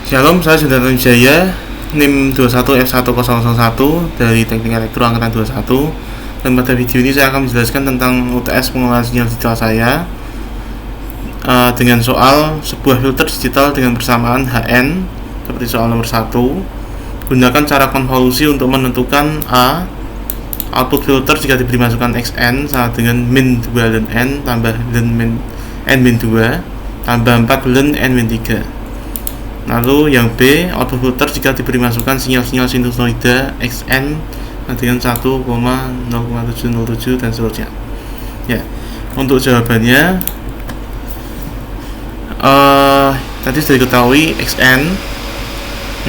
Shalom, saya Sundarto Wijaya, NIM 21F1001 dari Teknik Elektro Angkatan 21. Dan pada video ini saya akan menjelaskan tentang UTS pengelolaan sinyal digital saya dengan soal sebuah filter digital dengan persamaan HN seperti soal nomor 1. Gunakan cara konvolusi untuk menentukan A. Output filter jika diberi masukan XN sama dengan min 2 ln N tambah ln N min 2 tambah 4 ln N min 3. Lalu yang B, output filter jika diberi masukan sinyal-sinyal sinusoida XN dengan 1,0707 dan seterusnya. Ya, untuk jawabannya tadi sudah diketahui XN.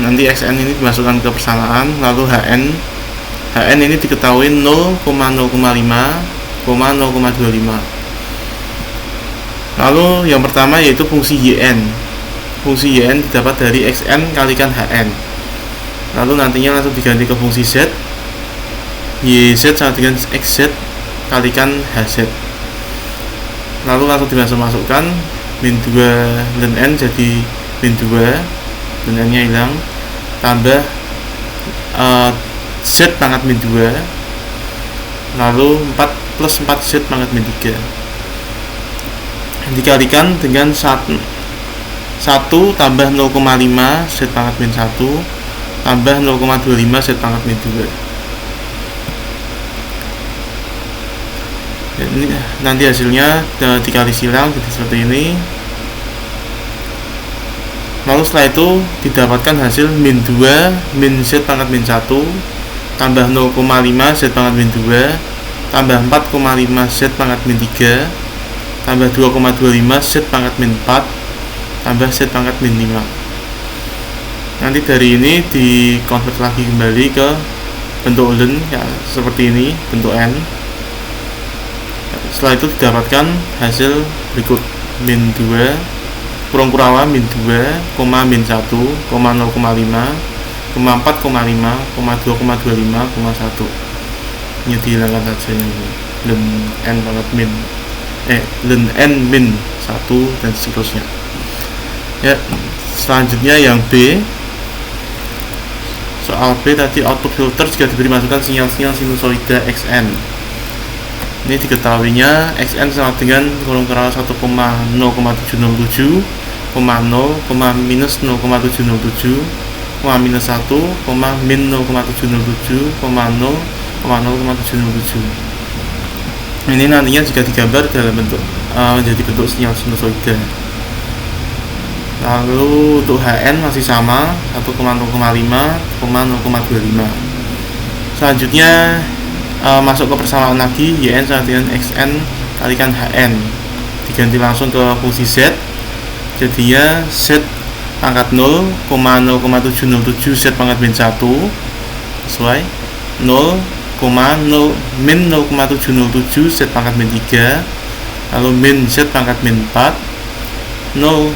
Nanti XN ini dimasukkan ke persamaan, lalu HN ini diketahui 0,05, 0,25. Lalu yang pertama yaitu fungsi YN. Fungsi YN didapat dari XN kalikan HN. Lalu nantinya langsung diganti ke fungsi Z. YZ sama dengan XZ kalikan HZ. Lalu langsung dimasukkan min 2 ln N jadi min 2, ln N nya hilang, tambah Z pangkat min 2, lalu 4 plus 4Z pangkat min 3 dikalikan dengan 1 tambah 0,5 Z pangkat min 1 tambah 0,25 Z pangkat min 2. Ini nanti hasilnya dikali silang jadi seperti ini. Lalu setelah itu didapatkan hasil min 2 min Z pangkat min 1 tambah 0,5 Z pangkat min 2 tambah 4,5 Z pangkat min 3 tambah 2,25 Z pangkat min 4 tambah Z pangkat min 5. Nanti dari ini dikonvert lagi kembali ke bentuk ln ya, seperti ini bentuk N. Setelah itu didapatkan hasil berikut min 2 kurang kurawa min 2, min 1, 0,5, 4,5, 2,25, 1. Ini dihilangkan saja ini ln N pangkat min ln N min 1 dan seterusnya. Ya, selanjutnya yang B. Soal B tadi output filter jika diberi masukan sinyal-sinyal sinusoida XN. Ini diketahuinya XN sama dengan kurang kurawa 1,0707, minus 0,707, minus 1, min 0,707, 0,0707. Ini nantinya jika digambar dalam bentuk menjadi bentuk sinyal sinusoida. Lalu untuk HN masih sama 1,05, 0,25. Selanjutnya masuk ke persamaan lagi, YN sama dengan XN kalikan HN diganti langsung ke fungsi Z. Jadinya Z pangkat 0,0707 Z pangkat min 1 sesuai 0, min 0,707 Z pangkat min 3, lalu min Z pangkat min 4,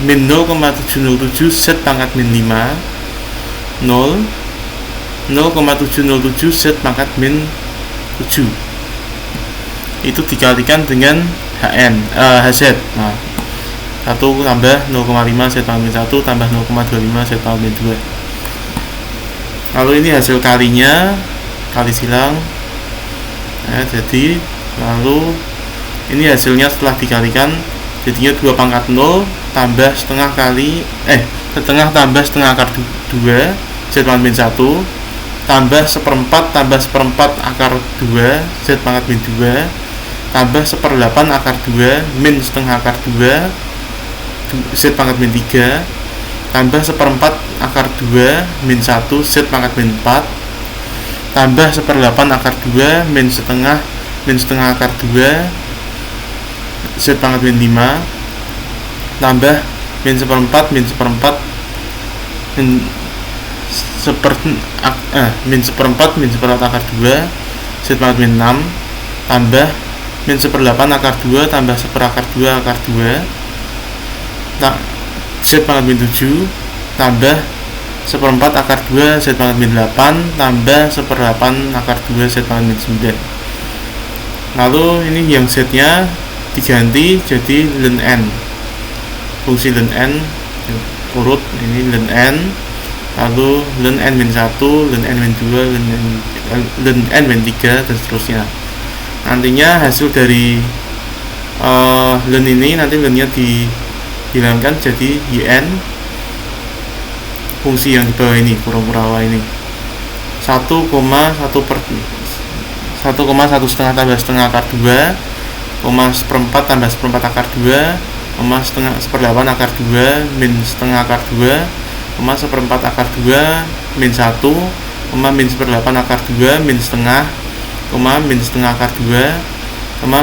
min 0,707 Z pangkat min 5, 0,707 Z pangkat min 7. Itu dikalikan dengan HZ. Nah, 1 tambah 0,5 Z pangkat min 1 tambah 0,25 Z pangkat min 2. Lalu ini hasil kalinya, kali silang. Nah, jadi lalu ini hasilnya setelah dikalikan jadinya 2 pangkat 0 tambah setengah kali setengah tambah setengah akar 2 Z pangkat min 1 tambah seperempat akar 2 Z pangkat min 2 tambah 1/8 akar 2 min setengah akar 2 Z pangkat min 3 tambah 1/4 akar 2 min 1 Z pangkat min 4 tambah 1/8 akar 2 min setengah akar 2 Z pangkat min 5 tambah min seperempat akar 2 Z pangkat min 6 tambah min 1/8 akar 2 tambah 1 akar 2 akar 2 Z pangkat min 7 tambah 1/4 akar 2 Z pangkat min 8 tambah 1/8 akar 2 Z pangkat min 9. Lalu ini yang Z nya diganti jadi ln N. Fungsi ln N urut, ini ln n, lalu ln n min 1, ln n min 2, ln n min 3, dan seterusnya. Nantinya hasil dari ln ini nanti ln-nya dihilangkan jadi yn fungsi yang di bawah ini, pura-pura ini 1,1 tambah setengah akar 2, seperempat tambah seperempat akar 2, seperlapan akar 2 min setengah akar 2, seperempat akar 2 min 1, min seperlapan akar 2 min setengah, min setengah akar 2,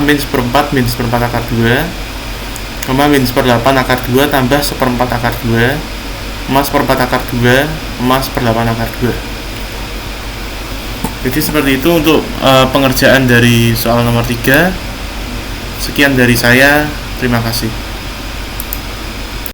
min seperempat akar 2, min seperlapan akar 2 tambah seperempat akar 2, seperempat akar 2, seperlapan akar 2. Jadi seperti itu untuk pengerjaan dari soal nomor 3. Sekian dari saya, terima kasih.